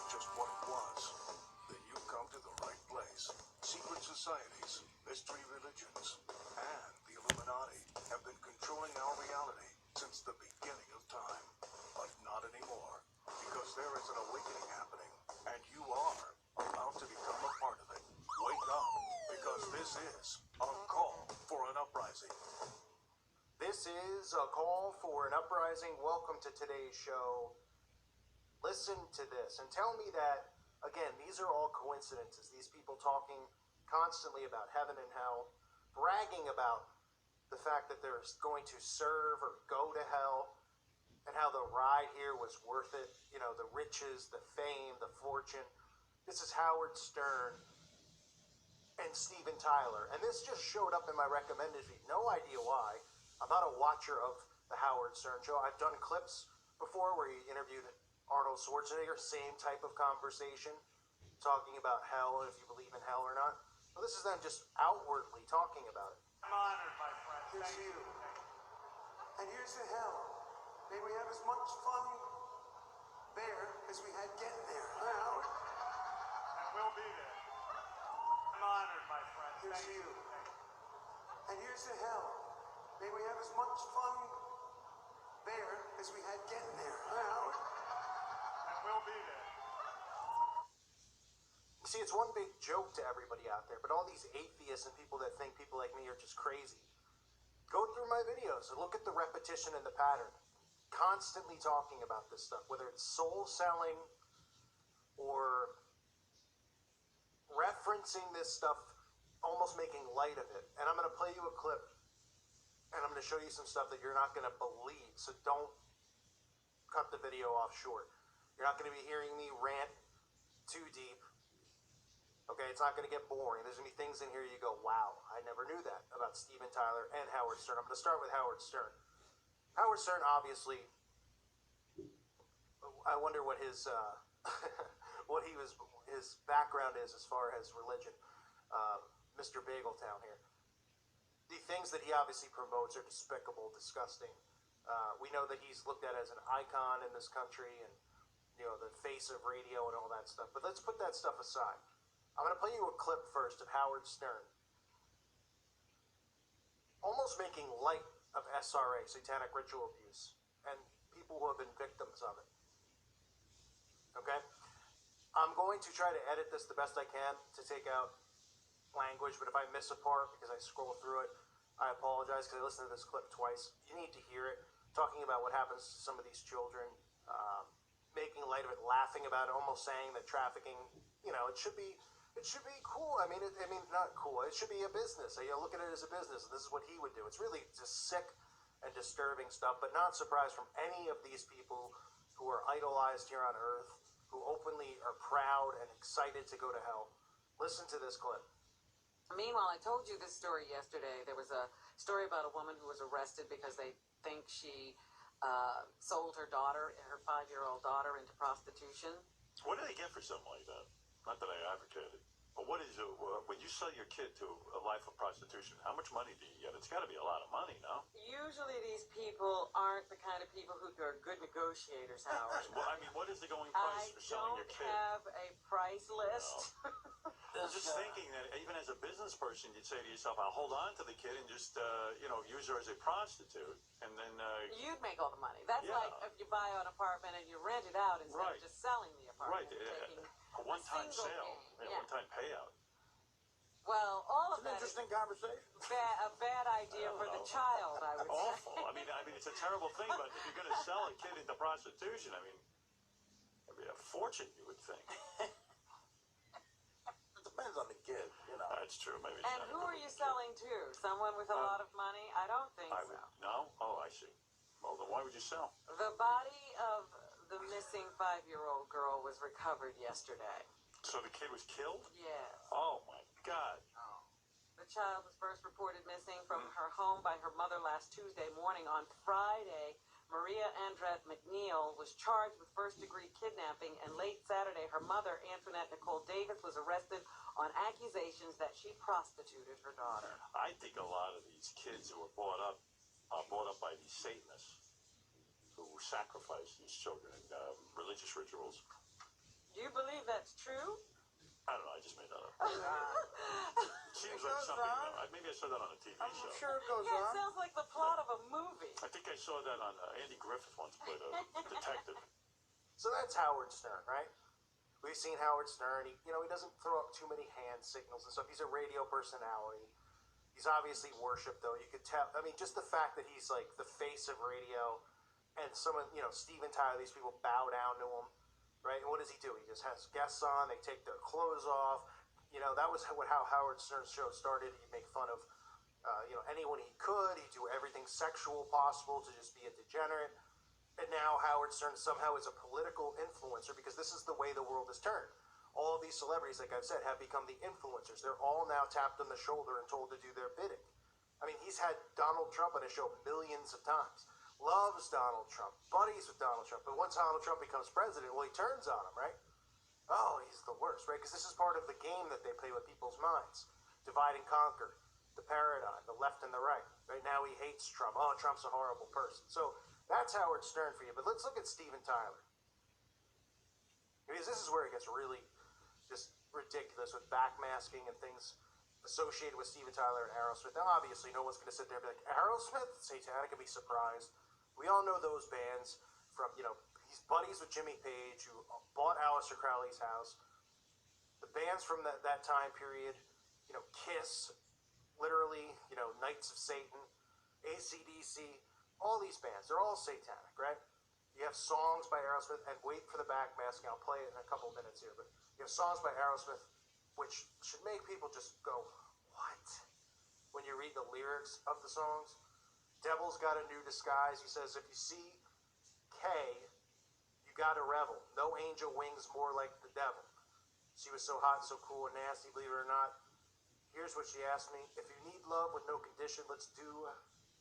just what it was, then you've come to the right place. Secret societies, mystery religions, and the Illuminati have been controlling our reality since the beginning of time. But not anymore, because there is an awakening happening, and you are about to become a part of it. Wake up, because this is a call for an uprising. This is a call for an uprising. Welcome to today's show. Listen to this and tell me that, again, these are all coincidences. These people talking constantly about heaven and hell, bragging about the fact that they're going to serve or go to hell, and how the ride here was worth it. You know, the riches, the fame, the fortune. This is Howard Stern and Steven Tyler. And this just showed up in my recommended feed. No idea why. I'm not a watcher of the Howard Stern show. I've done clips before where he interviewed Arnold Schwarzenegger, same type of conversation, talking about hell, if you believe in hell or not. Well, this is them just outwardly talking about it. I'm honored, my friend. Here's you. And here's the hell. May we have as much fun there as we had getting there. Howard. And we'll be there. I'm honored, my friend. Here's you. And here's the hell. May we have as much fun there as we had getting there. Howard. And we'll be there. See, it's one big joke to everybody out there, but all these atheists and people that think people like me are just crazy. Go through my videos and look at the repetition and the pattern. Constantly talking about this stuff, whether it's soul selling or referencing this stuff, almost making light of it. And I'm going to play you a clip, and I'm going to show you some stuff that you're not going to believe, so don't cut the video off short. You're not going to be hearing me rant too deep. Okay, it's not going to get boring. There's going to be things in here you go, wow, I never knew that about Steven Tyler and Howard Stern. I'm going to start with Howard Stern. Howard Stern, obviously, I wonder what his his background is as far as religion. Mr. Bageltown here. The things that he obviously promotes are despicable, disgusting. We know that he's looked at as an icon in this country and, you know, the face of radio and all that stuff. But let's put that stuff aside. I'm going to play you a clip first of Howard Stern almost making light of SRA, satanic ritual abuse, and people who have been victims of it. Okay? I'm going to try to edit this the best I can to take out language, but if I miss a part because I scroll through it, I apologize because I listened to this clip twice. You need to hear it, talking about what happens to some of these children, making light of it, laughing about it, almost saying that trafficking, you know, it should be cool. I mean, not cool. It should be a business. So, you know, look at it as a business. And this is what he would do. It's really just sick and disturbing stuff, but not surprised from any of these people who are idolized here on Earth, who openly are proud and excited to go to hell. Listen to this clip. Meanwhile, I told you this story yesterday. There was a story about a woman who was arrested because they think she sold her daughter, her 5-year-old daughter, into prostitution. What do they get for something like that? Not that I advocate it, but what is it, when you sell your kid to a life of prostitution, how much money do you get? It's got to be a lot of money, no? Usually these people aren't the kind of people who are good negotiators, Howard. Well, I mean, what is the going price for selling your kid? I don't have a price list. No. I'm just thinking that even as a business person, you'd say to yourself, I'll hold on to the kid and just, use her as a prostitute, and then... You'd make all the money. That's like if you buy an apartment and you rent it out instead of just selling the apartment. Right, a one-time sale, one-time payout. Well, all of that is an interesting conversation. A bad idea for the child, I would Awful. say. I mean, it's a terrible thing, but if you're going to sell a kid into prostitution, I mean, it'd be a fortune, you would think. It depends on the kid, you know. That's true, maybe. And who are you selling to? Someone with a lot of money? I don't think so. No? Oh, I see. Well, then why would you sell? The body of the missing 5-year-old girl was recovered yesterday. So the kid was killed? Yes. Oh, my God. The child was first reported missing from her home by her mother last Tuesday morning. On Friday, Maria Andrette McNeil was charged with first-degree kidnapping, and late Saturday, her mother, Antoinette Nicole Davis, was arrested on accusations that she prostituted her daughter. I think a lot of these kids who are brought up by these Satanists who sacrifice these children in religious rituals. Do you believe that's true? I don't know. I just made that up. It seems It like goes something. on. Maybe I saw that on a TV I'm show. sure it goes Yeah, it on. sounds like the plot of a movie. I think I saw that on Andy Griffith once played a detective. So that's Howard Stern, right? We've seen Howard Stern. He doesn't throw up too many hand signals and stuff. He's a radio personality. He's obviously worshipped, though. You could tell. I mean, just the fact that he's like the face of radio, and Steven Tyler, these people bow down to him, right? And what does he do? He just has guests on. They take their clothes off. That was how Howard Stern's show started. He'd make fun of, anyone he could. He'd do everything sexual possible to just be a degenerate. And now Howard Stern somehow is a political influencer because this is the way the world has turned. All of these celebrities, like I've said, have become the influencers. They're all now tapped on the shoulder and told to do their bidding. I mean, he's had Donald Trump on his show millions of times. Loves Donald Trump. Buddies with Donald Trump. But once Donald Trump becomes president, well, he turns on him, right? Oh, he's the worst, right? Because this is part of the game that they play with people's minds. Divide and conquer. The paradigm. The left and the right. Right now he hates Trump. Oh, Trump's a horrible person. So that's Howard Stern for you. But let's look at Steven Tyler. Because this is where it gets really just ridiculous with backmasking and things associated with Steven Tyler and Aerosmith. Now, obviously, no one's going to sit there and be like, Aerosmith? Satanic, and be surprised. We all know those bands from, he's buddies with Jimmy Page, who bought Aleister Crowley's house. The bands from that time period, Kiss, literally, Knights of Satan, AC/DC, all these bands, they're all satanic, right? You have songs by Aerosmith, and wait for the backmasking. I'll play it in a couple minutes here, but you have songs by Aerosmith which should make people just go, what? When you read the lyrics of the songs. Devil's got a new disguise. He says, if you see K, you gotta revel. No angel wings more like the devil. She was so hot, so cool and nasty, believe it or not. Here's what she asked me. If you need love with no condition, let's do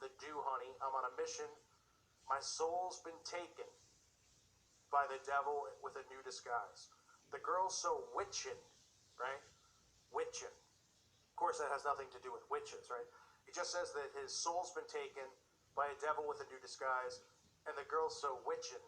the do, honey. I'm on a mission. My soul's been taken by the devil with a new disguise. The girl's so witchin', right? Witchin'. Of course, that has nothing to do with witches, right? He just says that his soul's been taken by a devil with a new disguise, and the girl's so witchin'.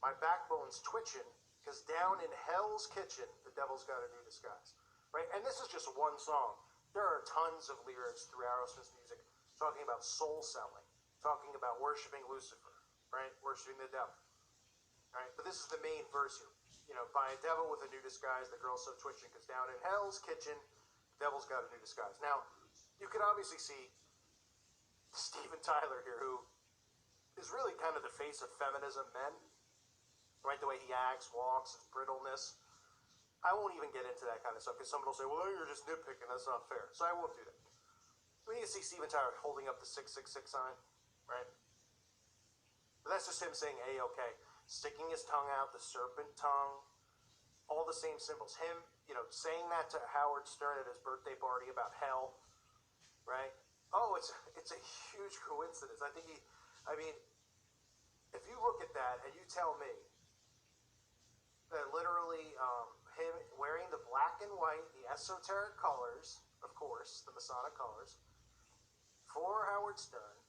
My backbone's twitching, because down in hell's kitchen, the devil's got a new disguise, right? And this is just one song. There are tons of lyrics through Aerosmith's music talking about soul selling, talking about worshiping Lucifer, right? Worshiping the devil, right? But this is the main verse here. By a devil with a new disguise, the girl's so twitching, because down in hell's kitchen, the devil's got a new disguise. Now, you can obviously see Steven Tyler here, who is really kind of the face of feminism men, right? The way he acts, walks, his brittleness. I won't even get into that kind of stuff, because someone will say, well, you're just nitpicking, that's not fair. So I won't do that. We need to see Steven Tyler holding up the 666 sign, right? But that's just him saying, A-OK. Sticking his tongue out, the serpent tongue, all the same symbols. Him, saying that to Howard Stern at his birthday party about hell, right? Oh, it's a huge coincidence. I mean, if you look at that and you tell me that literally him wearing the black and white, the esoteric colors, of course, the Masonic colors, for Howard Stern,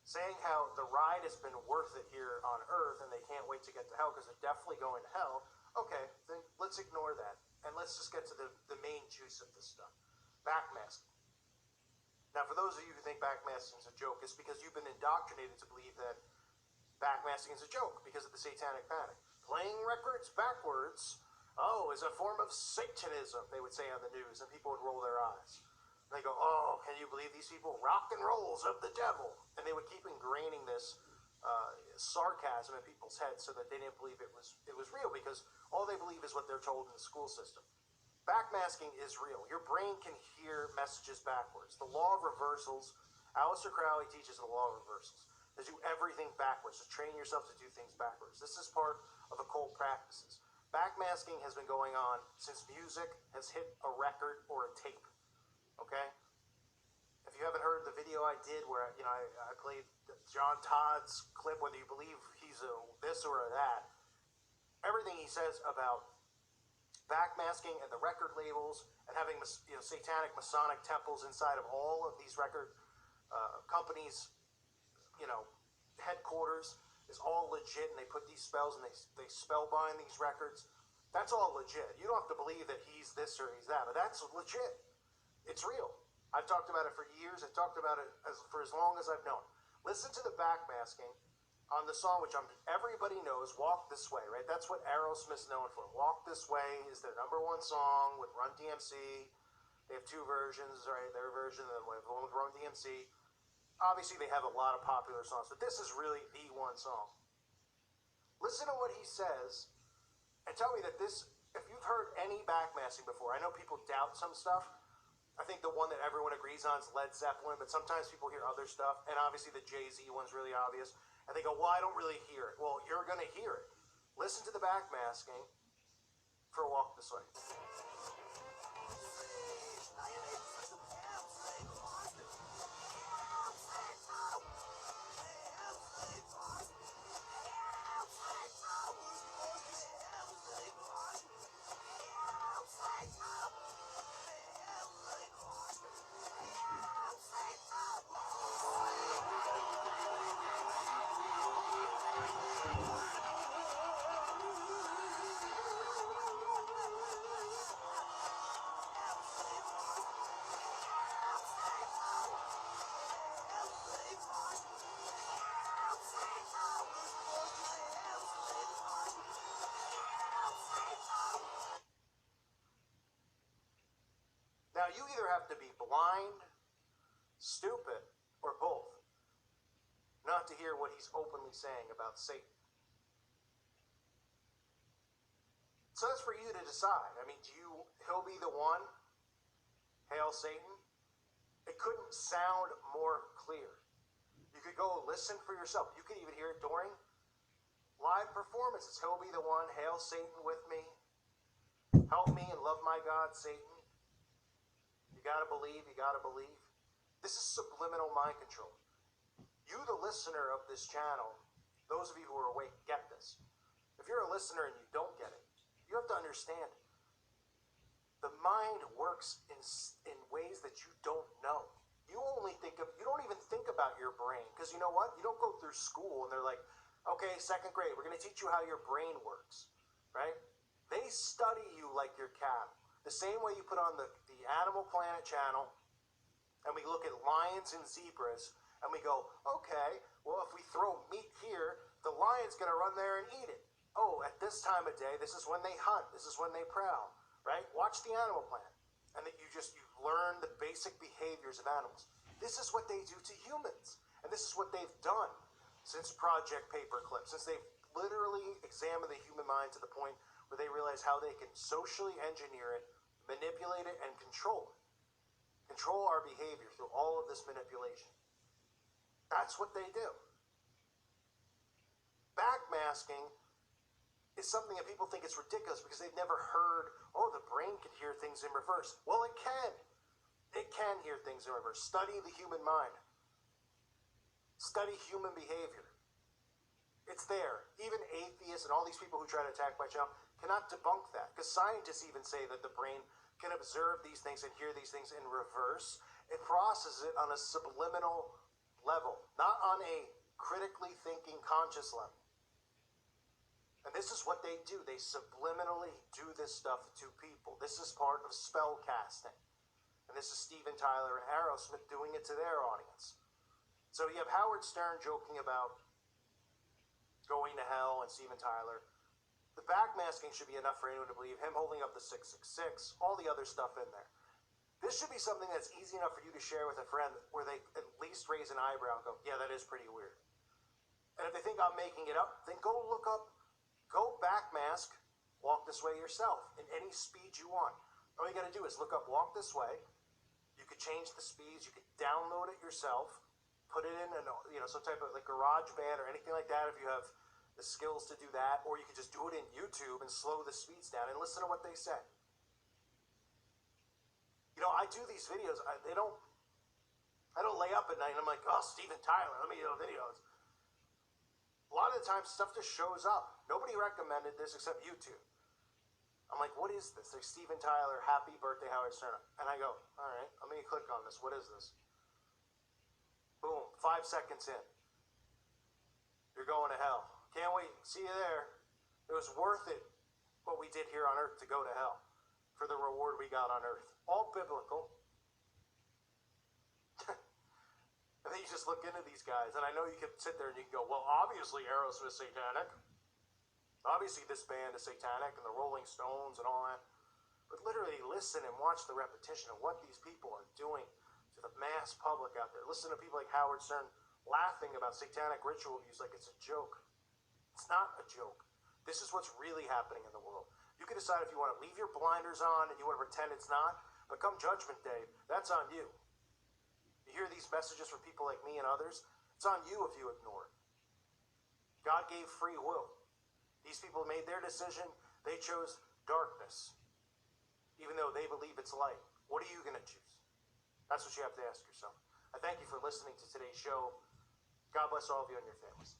saying how the ride has been worth it here on Earth and they can't wait to get to hell because they're definitely going to hell. Okay, then let's ignore that. And let's just get to the main juice of this stuff. Backmasking. Now, for those of you who think backmasking is a joke, it's because you've been indoctrinated to believe that backmasking is a joke because of the satanic panic. Playing records backwards, is a form of Satanism, they would say on the news, and people would roll their eyes. They go, oh, can you believe these people? Rock and rolls of the devil. And they would keep ingraining this sarcasm in people's heads so that they didn't believe it was real, because all they believe is what they're told in the school system. Backmasking is real. Your brain can hear messages backwards. The law of reversals, Aleister Crowley teaches the law of reversals. To do everything backwards, to train yourself to do things backwards. This is part of occult practices. Backmasking has been going on since music has hit a record or a tape. Okay? If you haven't heard the video I did where I played John Todd's clip, whether you believe he's a this or a that, everything he says about backmasking and the record labels and having satanic Masonic temples inside of all of these record companies, headquarters, is all legit, and they put these spells and they spellbind these records. That's all legit. You don't have to believe that he's this or he's that, but that's legit. It's real. I've talked about it for years. I've talked about it for as long as I've known. Listen to the backmasking on the song, which everybody knows, Walk This Way, right? That's what Aerosmith's known for. Walk This Way is their #1 song with Run DMC. They have two versions, right? Their version and the one with Run DMC. Obviously, they have a lot of popular songs, but this is really the one song. Listen to what he says and tell me that this, if you've heard any backmasking before, I know people doubt some stuff. I think the one that everyone agrees on is Led Zeppelin, but sometimes people hear other stuff, and obviously the Jay-Z one's really obvious, and they go, well, I don't really hear it. Well, you're going to hear it. Listen to the backmasking for Walk This Way. Now, you either have to be blind, stupid, or both not to hear what he's openly saying about Satan. So that's for you to decide. I mean, he'll be the one, hail Satan. It couldn't sound more clear. You could go listen for yourself. You could even hear it during live performances. He'll be the one, hail Satan with me. Help me and love my God, Satan. You gotta believe, you gotta believe. This is subliminal mind control. You, the listener of this channel, those of you who are awake, get this. If you're a listener and you don't get it, you have to understand the mind works in ways that you don't know. You don't even think about your brain, because you know what? You don't go through school and they're like, okay, 2nd grade, we're gonna teach you how your brain works, right? They study you like your cattle. The same way you put on the Animal Planet channel and we look at lions and zebras and we go, okay, well, if we throw meat here, the lion's going to run there and eat it. Oh, at this time of day, this is when they hunt. This is when they prowl, right? Watch the Animal Planet. And that you learn the basic behaviors of animals. This is what they do to humans. And this is what they've done since Project Paperclip, since they've literally examined the human mind to the point where they realize how they can socially engineer it, manipulate it, and control it. Control our behavior through all of this manipulation. That's what they do. Backmasking is something that people think it's ridiculous because they've never heard, oh, the brain can hear things in reverse. Well, it can. It can hear things in reverse. Study the human mind. Study human behavior. It's there. Even atheists and all these people who try to attack my channel cannot debunk that, because scientists even say that the brain can observe these things and hear these things in reverse. It processes it on a subliminal level, not on a critically thinking conscious level. And this is what they do. They subliminally do this stuff to people. This is part of spell casting. And this is Steven Tyler and Aerosmith doing it to their audience. So you have Howard Stern joking about going to hell and Steven Tyler. The backmasking should be enough for anyone to believe. Him holding up the 666, all the other stuff in there. This should be something that's easy enough for you to share with a friend where they at least raise an eyebrow and go, yeah, that is pretty weird. And if they think I'm making it up, then go backmask Walk This Way yourself in any speed you want. All you got to do is look up Walk This Way. You could change the speeds. You could download it yourself. Put it in some type of like GarageBand or anything like that if you have the skills to do that, or you can just do it in YouTube and slow the speeds down and listen to what they say. I do these videos. I don't lay up at night and I'm like, oh, Steven Tyler, let me do videos. A lot of the times, stuff just shows up. Nobody recommended this except YouTube. I'm like, what is this? There's Steven Tyler, happy birthday, Howard Stern. And I go, all right, let me click on this. What is this? Boom, 5 seconds in. You're going to hell. Can't wait. See you there. It was worth it what we did here on earth to go to hell for the reward we got on earth. All biblical. And then you just look into these guys, and I know you can sit there and you can go, well, obviously Aerosmith's satanic. Obviously this band is satanic, and the Rolling Stones and all that. But literally listen and watch the repetition of what these people are doing to the mass public out there. Listen to people like Howard Stern laughing about satanic ritual use like it's a joke. It's not a joke. This is what's really happening in the world. You can decide if you want to leave your blinders on and you want to pretend it's not, but come Judgment Day, that's on you. You hear these messages from people like me and others, it's on you if you ignore it. God gave free will. These people made their decision. They chose darkness, even though they believe it's light. What are you going to choose? That's what you have to ask yourself. I thank you for listening to today's show. God bless all of you and your families.